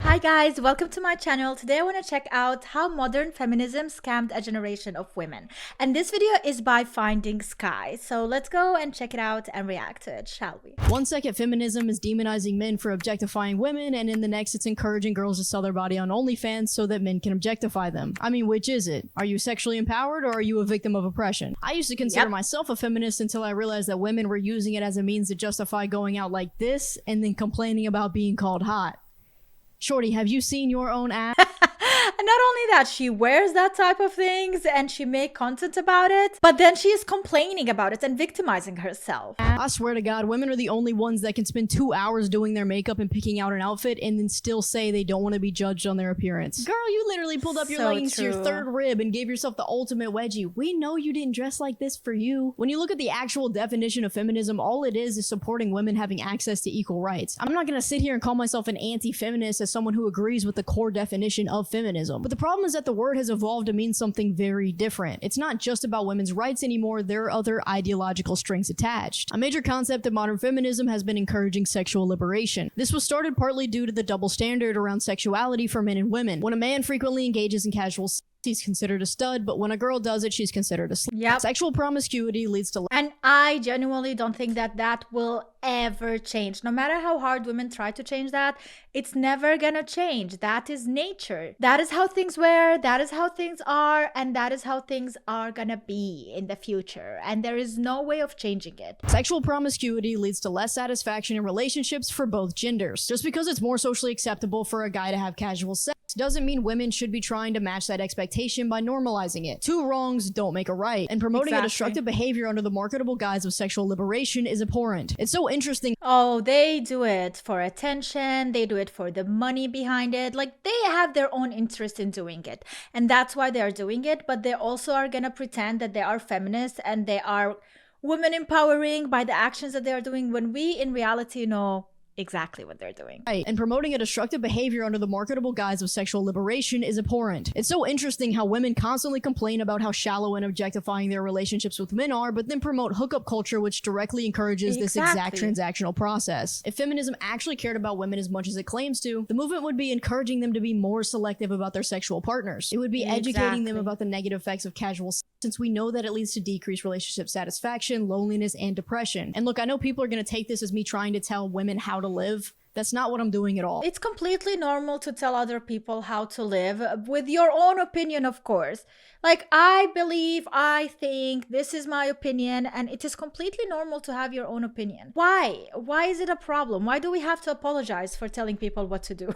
Hi guys, welcome to my channel. Today I want to check out how modern feminism scammed a generation of women. And this video is by Finding Sky. So let's go and check it out and react to it, shall we? One second feminism is demonizing men for objectifying women, and in the next it's encouraging girls to sell their body on OnlyFans so that men can objectify them. I mean, which is it? Are you sexually empowered or are you a victim of oppression? I used to consider myself a feminist until I realized that women were using it as a means to justify going out like this and then complaining about being called hot. Shorty, have you seen your own ass? And not only that, she wears that type of things and she make content about it, but then she is complaining about it and victimizing herself. I swear to God, women are the only ones that can spend 2 hours doing their makeup and picking out an outfit and then still say they don't want to be judged on their appearance. Girl, you literally pulled up your leggings to your third rib and gave yourself the ultimate wedgie. We know you didn't dress like this for you. When you look at the actual definition of feminism, all it is supporting women having access to equal rights. I'm not gonna sit here and call myself an anti-feminist as someone who agrees with the core definition of feminism. But the problem is that the word has evolved to mean something very different. It's not just about women's rights anymore, there are other ideological strings attached. A major concept of modern feminism has been encouraging sexual liberation. This was started partly due to the double standard around sexuality for men and women. When a man frequently engages in casual sex, he's considered a stud, but when a girl does it, she's considered a slut. Yep. Sexual promiscuity leads to... And I genuinely don't think that that will ever change. No matter how hard women try to change that, it's never gonna change. That is nature. That is how things were, that is how things are, and that is how things are gonna be in the future. And there is no way of changing it. Sexual promiscuity leads to less satisfaction in relationships for both genders. Just because it's more socially acceptable for a guy to have casual sex doesn't mean women should be trying to match that expectation by normalizing it. Two wrongs don't make a right, and promoting a destructive behavior under the marketable guise of sexual liberation is abhorrent. It's so interesting. Oh, they do it for attention, they do it for the money behind it. Like, they have their own interest in doing it, and that's why they are doing it. But they also are gonna pretend that they are feminists and they are women empowering by the actions that they are doing, when we in reality know exactly what they're doing. Right, and promoting a destructive behavior under the marketable guise of sexual liberation is abhorrent. It's so interesting how women constantly complain about how shallow and objectifying their relationships with men are, but then promote hookup culture, which directly encourages this exact transactional process. If feminism actually cared about women as much as it claims to, the movement would be encouraging them to be more selective about their sexual partners. It would be educating them about the negative effects of casual sex, since we know that it leads to decreased relationship satisfaction, loneliness, and depression. And look, I know people are going to take this as me trying to tell women how to live. That's not what I'm doing at all. It's completely normal to tell other people how to live with your own opinion, of course. Like, I believe, I think, this is my opinion, and it is completely normal to have your own opinion. Why? Why is it a problem? Why do we have to apologize for telling people what to do?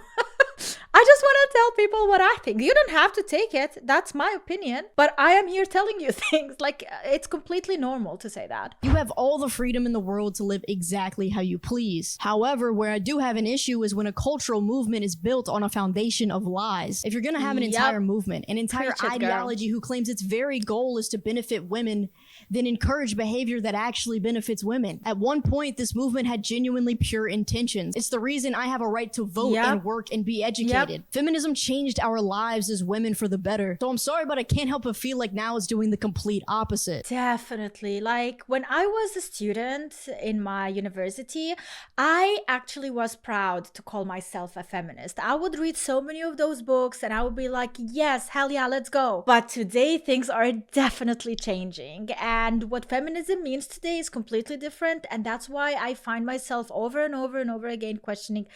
I just want to tell people what I think. You don't have to take it. That's my opinion. But I am here telling you things. Like, it's completely normal to say that. You have all the freedom in the world to live exactly how you please. However, where I do have an issue is when a cultural movement is built on a foundation of lies. If you're going to have an entire movement, an entire ideology who claims its very goal is to benefit women, then encourage behavior that actually benefits women. At one point, this movement had genuinely pure intentions. It's the reason I have a right to vote and work and be educated. Feminism changed our lives as women for the better. So I'm sorry, but I can't help but feel like now it's doing the complete opposite. Definitely. Like, when I was a student in my university, I actually was proud to call myself a feminist. I would read so many of those books and I would be like, yes, hell yeah, let's go. But today things are definitely changing, and what feminism means today is completely different. And that's why I find myself over and over and over again questioning,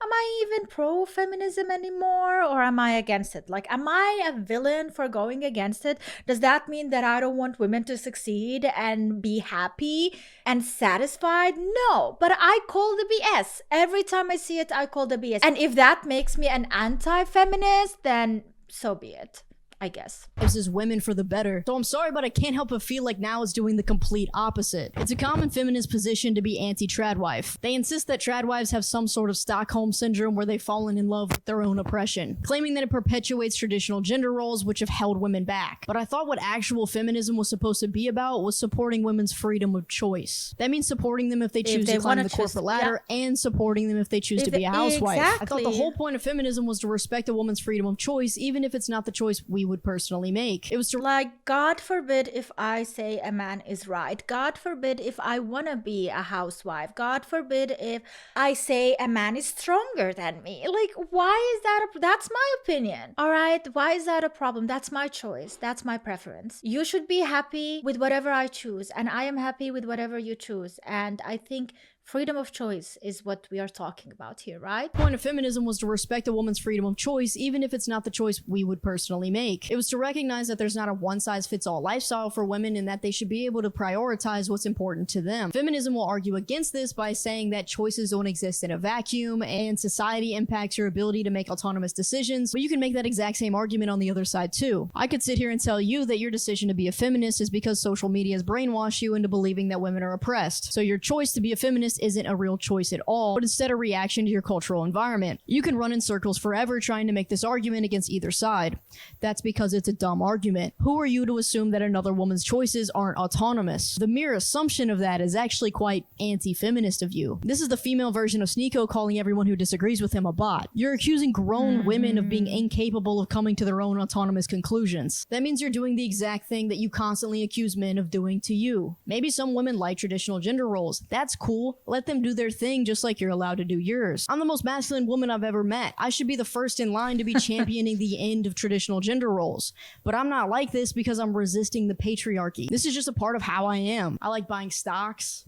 am I even pro-feminism anymore, or am I against it? Like, am I a villain for going against it? Does that mean that I don't want women to succeed and be happy and satisfied? No, but I call the BS. Every time I see it, I call the BS. And if that makes me an anti-feminist, then so be it, I guess. This is women for the better. So I'm sorry, but I can't help but feel like now it's doing the complete opposite. It's a common feminist position to be anti-tradwife. They insist that tradwives have some sort of Stockholm syndrome where they've fallen in love with their own oppression, claiming that it perpetuates traditional gender roles which have held women back. But I thought what actual feminism was supposed to be about was supporting women's freedom of choice. That means supporting them if they choose to climb the corporate ladder, and supporting them if they choose to be a housewife. I thought the whole point of feminism was to respect a woman's freedom of choice, even if it's not the choice we would would personally make. It was to like, God forbid if I say a man is right. God forbid if I want to be a housewife. God forbid if I say a man is stronger than me. Like, why is that? That's my opinion. All right. Why is that a problem? That's my choice. That's my preference. You should be happy with whatever I choose, and I am happy with whatever you choose. And I think freedom of choice is what we are talking about here, right? The point of feminism was to respect a woman's freedom of choice, even if it's not the choice we would personally make. It was to recognize that there's not a one-size-fits-all lifestyle for women and that they should be able to prioritize what's important to them. Feminism will argue against this by saying that choices don't exist in a vacuum and society impacts your ability to make autonomous decisions, but you can make that exact same argument on the other side too. I could sit here and tell you that your decision to be a feminist is because social media has brainwashed you into believing that women are oppressed. So your choice to be a feminist isn't a real choice at all, but instead a reaction to your cultural environment. You can run in circles forever trying to make this argument against either side. That's because it's a dumb argument. Who are you to assume that another woman's choices aren't autonomous? The mere assumption of that is actually quite anti-feminist of you. This is the female version of Sneeko calling everyone who disagrees with him a bot. You're accusing grown women of being incapable of coming to their own autonomous conclusions. That means you're doing the exact thing that you constantly accuse men of doing to you. Maybe some women like traditional gender roles. That's cool. Let them do their thing just like you're allowed to do yours. I'm the most masculine woman I've ever met. I should be the first in line to be championing the end of traditional gender roles. But I'm not like this because I'm resisting the patriarchy. This is just a part of how I am. I like buying stocks,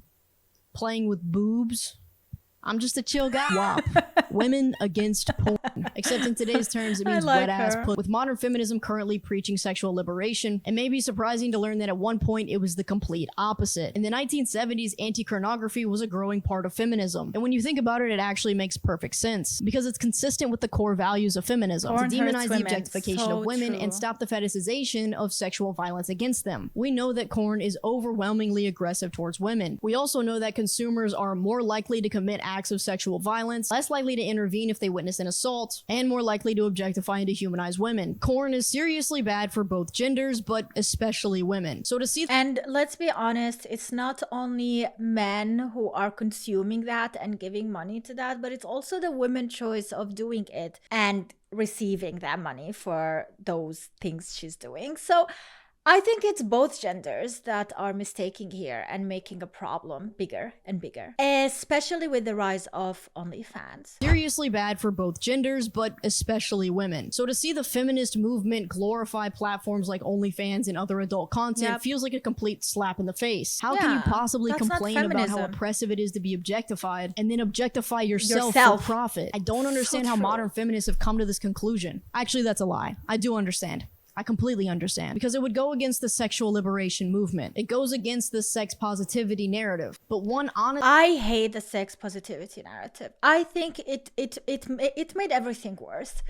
playing with boobs. I'm just a chill guy. WAP. Women against porn. Except in today's terms, it means wet-ass pussy. With modern feminism currently preaching sexual liberation, it may be surprising to learn that at one point it was the complete opposite. In the 1970s, anti-pornography was a growing part of feminism. And when you think about it, it actually makes perfect sense. Because it's consistent with the core values of feminism. To demonize the objectification of women and stop the fetishization of sexual violence against them. We know that porn is overwhelmingly aggressive towards women. We also know that consumers are more likely to commit acts of sexual violence, less likely to intervene if they witness an assault, and more likely to objectify and dehumanize women. Porn is seriously bad for both genders, but especially women. So to see— And let's be honest, it's not only men who are consuming that and giving money to that, but it's also the women's choice of doing it and receiving that money for those things she's doing. So I think it's both genders that are mistaking here and making a problem bigger and bigger, especially with the rise of OnlyFans. Seriously bad for both genders, but especially women. So to see the feminist movement glorify platforms like OnlyFans and other adult content feels like a complete slap in the face. How can you possibly complain about how oppressive it is to be objectified and then objectify yourself for profit? I don't understand how modern feminists have come to this conclusion. Actually, that's a lie. I do understand. I completely understand. Because it would go against the sexual liberation movement. It goes against the sex positivity narrative. But one honest— I hate the sex positivity narrative. I think it made everything worse.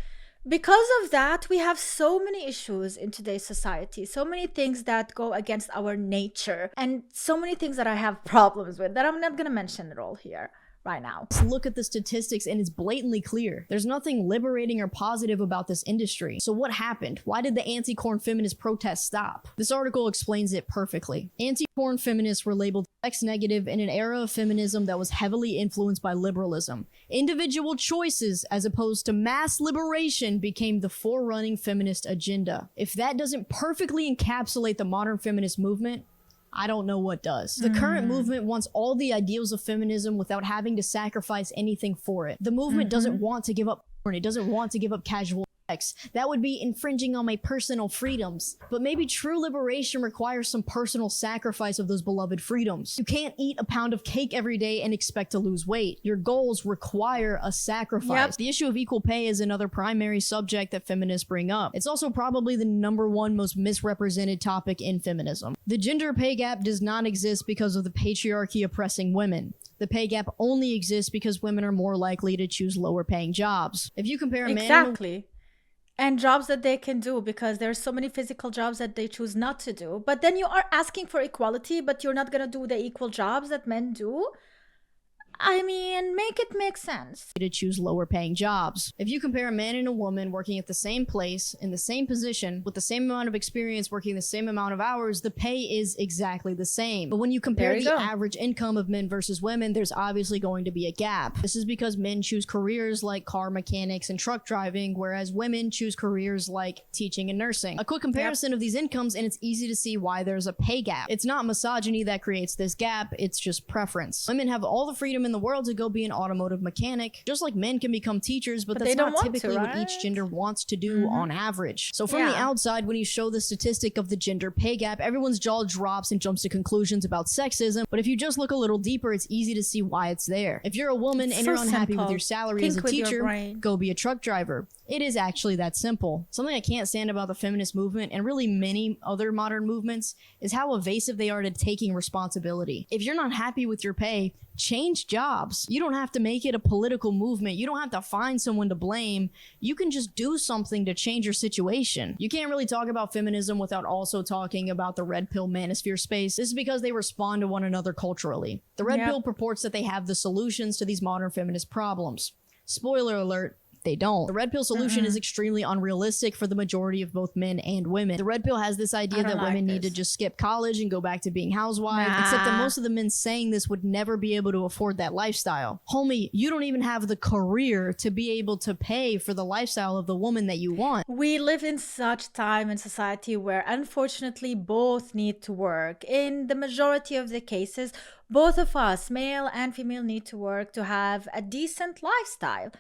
Because of that, we have so many issues in today's society, so many things that go against our nature, and so many things that I have problems with that I'm not going to mention at all here right now. Let's look at the statistics and it's blatantly clear. There's nothing liberating or positive about this industry. So what happened? Why did the anti-porn feminist protests stop? This article explains it perfectly. Anti-porn feminists were labeled sex negative in an era of feminism that was heavily influenced by liberalism. Individual choices as opposed to mass liberation became the forerunning feminist agenda. If that doesn't perfectly encapsulate the modern feminist movement, I don't know what does. The current movement wants all the ideals of feminism without having to sacrifice anything for it. The movement doesn't want to give up porn. It doesn't want to give up casual sex. That would be infringing on my personal freedoms. But maybe true liberation requires some personal sacrifice of those beloved freedoms. You can't eat a pound of cake every day and expect to lose weight. Your goals require a sacrifice. The issue of equal pay is another primary subject that feminists bring up. It's also probably the #1 most misrepresented topic in feminism. The gender pay gap does not exist because of the patriarchy oppressing women. The pay gap only exists because women are more likely to choose lower paying jobs. If you compare a man— And jobs that they can do, because there's so many physical jobs that they choose not to do. But then you are asking for equality, but you're not going to do the equal jobs that men do. I mean, make it make sense. To choose lower paying jobs. If you compare a man and a woman working at the same place, in the same position, with the same amount of experience, working the same amount of hours, the pay is exactly the same. But when you compare the average income of men versus women, there's obviously going to be a gap. This is because men choose careers like car mechanics and truck driving, whereas women choose careers like teaching and nursing. A quick comparison of these incomes, and it's easy to see why there's a pay gap. It's not misogyny that creates this gap, it's just preference. Women have all the freedom in the world to go be an automotive mechanic, just like men can become teachers, but that's not typically what each gender wants to do on average. So from the outside, when you show the statistic of the gender pay gap, everyone's jaw drops and jumps to conclusions about sexism, but if you just look a little deeper, it's easy to see why it's there. If you're a woman and you're unhappy with your salary as a teacher, go be a truck driver. It is actually that simple. Something I can't stand about the feminist movement, and really many other modern movements, is how evasive they are to taking responsibility. If you're not happy with your pay, change jobs. You don't have to make it a political movement. You don't have to find someone to blame. You can just do something to change your situation. You can't really talk about feminism without also talking about the red pill manosphere space. This is because they respond to one another culturally. The red pill purports that they have the solutions to these modern feminist problems. Spoiler alert, they don't. The red pill solution is extremely unrealistic for the majority of both men and women. The red pill has this idea that women need to just skip college and go back to being housewives, except that most of the men saying this would never be able to afford that lifestyle. Homie, you don't even have the career to be able to pay for the lifestyle of the woman that you want. We live in such time in society where unfortunately both need to work. In the majority of the cases, both of us, male and female, need to work to have a decent lifestyle,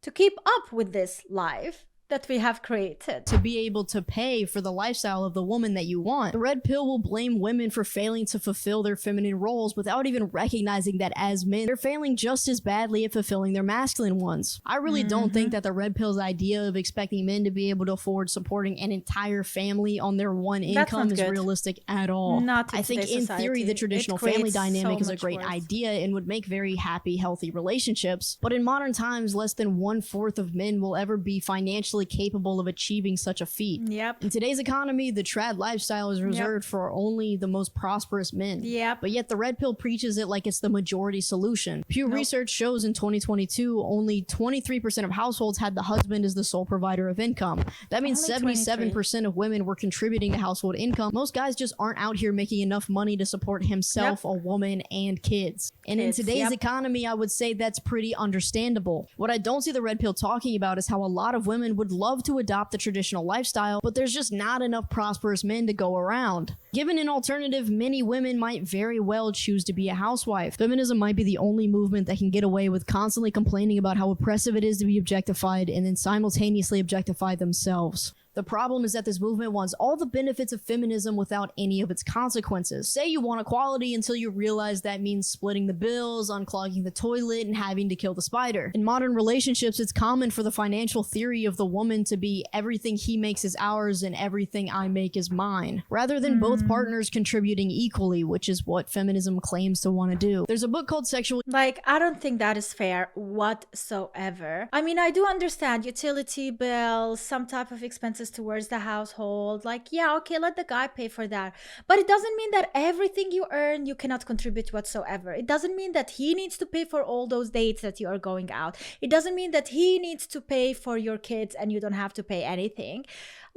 to keep up with this life that we have created. To be able to pay for the lifestyle of the woman that you want. The red pill will blame women for failing to fulfill their feminine roles without even recognizing that as men, they're failing just as badly at fulfilling their masculine ones. I really don't think that the red pill's idea of expecting men to be able to afford supporting an entire family on their one income is realistic at all. I think in theory, the traditional family dynamic is a great idea and would make very happy, healthy relationships. But in modern times, less than 1/4 of men will ever be financially capable of achieving such a feat. In today's economy, the trad lifestyle is reserved for only the most prosperous men. But yet the red pill preaches it like it's the majority solution. Pew Research shows in 2022, only 23% of households had the husband as the sole provider of income. That means 77% of women were contributing to household income. Most guys just aren't out here making enough money to support himself, a woman, and kids. And in today's economy, I would say that's pretty understandable. What I don't see the red pill talking about is how a lot of women would love to adopt the traditional lifestyle, but there's just not enough prosperous men to go around. Given an alternative, many women might very well choose to be a housewife. Feminism might be the only movement that can get away with constantly complaining about how oppressive it is to be objectified and then simultaneously objectify themselves. The problem is that this movement wants all the benefits of feminism without any of its consequences. Say you want equality until you realize that means splitting the bills, unclogging the toilet, and having to kill the spider. In modern relationships, it's common for the financial theory of the woman to be everything he makes is ours and everything I make is mine, rather than both partners contributing equally, which is what feminism claims to want to do. There's a book called Sexual... I don't think that is fair whatsoever. I mean, I do understand utility bills, some type of expenses towards the household, okay, let the guy pay for that, but it doesn't mean that everything you earn you cannot contribute whatsoever. It doesn't mean that he needs to pay for all those dates that you are going out. It doesn't mean that he needs to pay for your kids and you don't have to pay anything.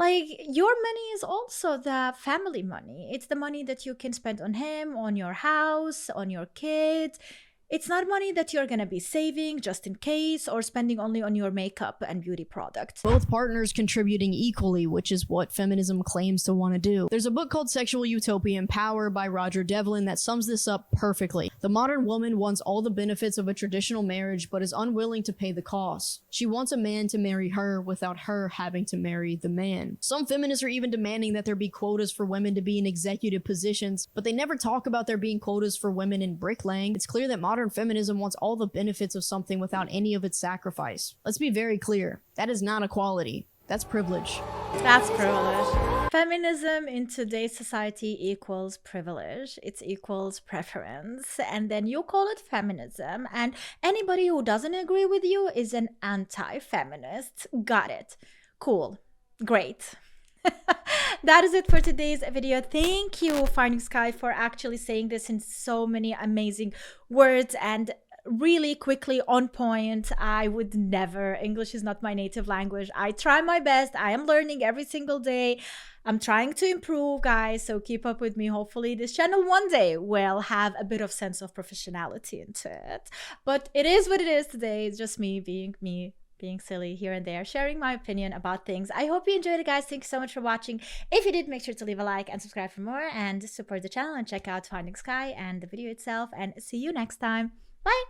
Your money is also the family money. It's the money that you can spend on him, on your house, on your kids. It's not money that you're gonna be saving just in case or spending only on your makeup and beauty products. Both partners contributing equally, which is what feminism claims to want to do. There's a book called Sexual Utopia and Power by Roger Devlin that sums this up perfectly. The modern woman wants all the benefits of a traditional marriage but is unwilling to pay the costs. She wants a man to marry her without her having to marry the man. Some feminists are even demanding that there be quotas for women to be in executive positions, but they never talk about there being quotas for women in bricklaying. It's clear that modern feminism wants all the benefits of something without any of its sacrifice. Let's be very clear. That is not equality. That's privilege. That's privilege. Feminism in today's society equals privilege. It equals preference. And then you call it feminism. And anybody who doesn't agree with you is an anti-feminist. Got it. Cool. Great. That is it for today's video. Thank you, Finding Sky, for actually saying this in so many amazing words and really quickly, on point. I would never, English is not my native language. I try my best. I am learning every single day. I'm trying to improve, guys, so keep up with me. Hopefully this channel one day will have a bit of sense of professionality into it. But it is what it is today. It's just me, being silly here and there, sharing my opinion about things. I hope you enjoyed it, guys. Thank you so much for watching. If you did, make sure to leave a like and subscribe for more, and support the channel, and check out Finding Sky and the video itself, and see you next time. Bye!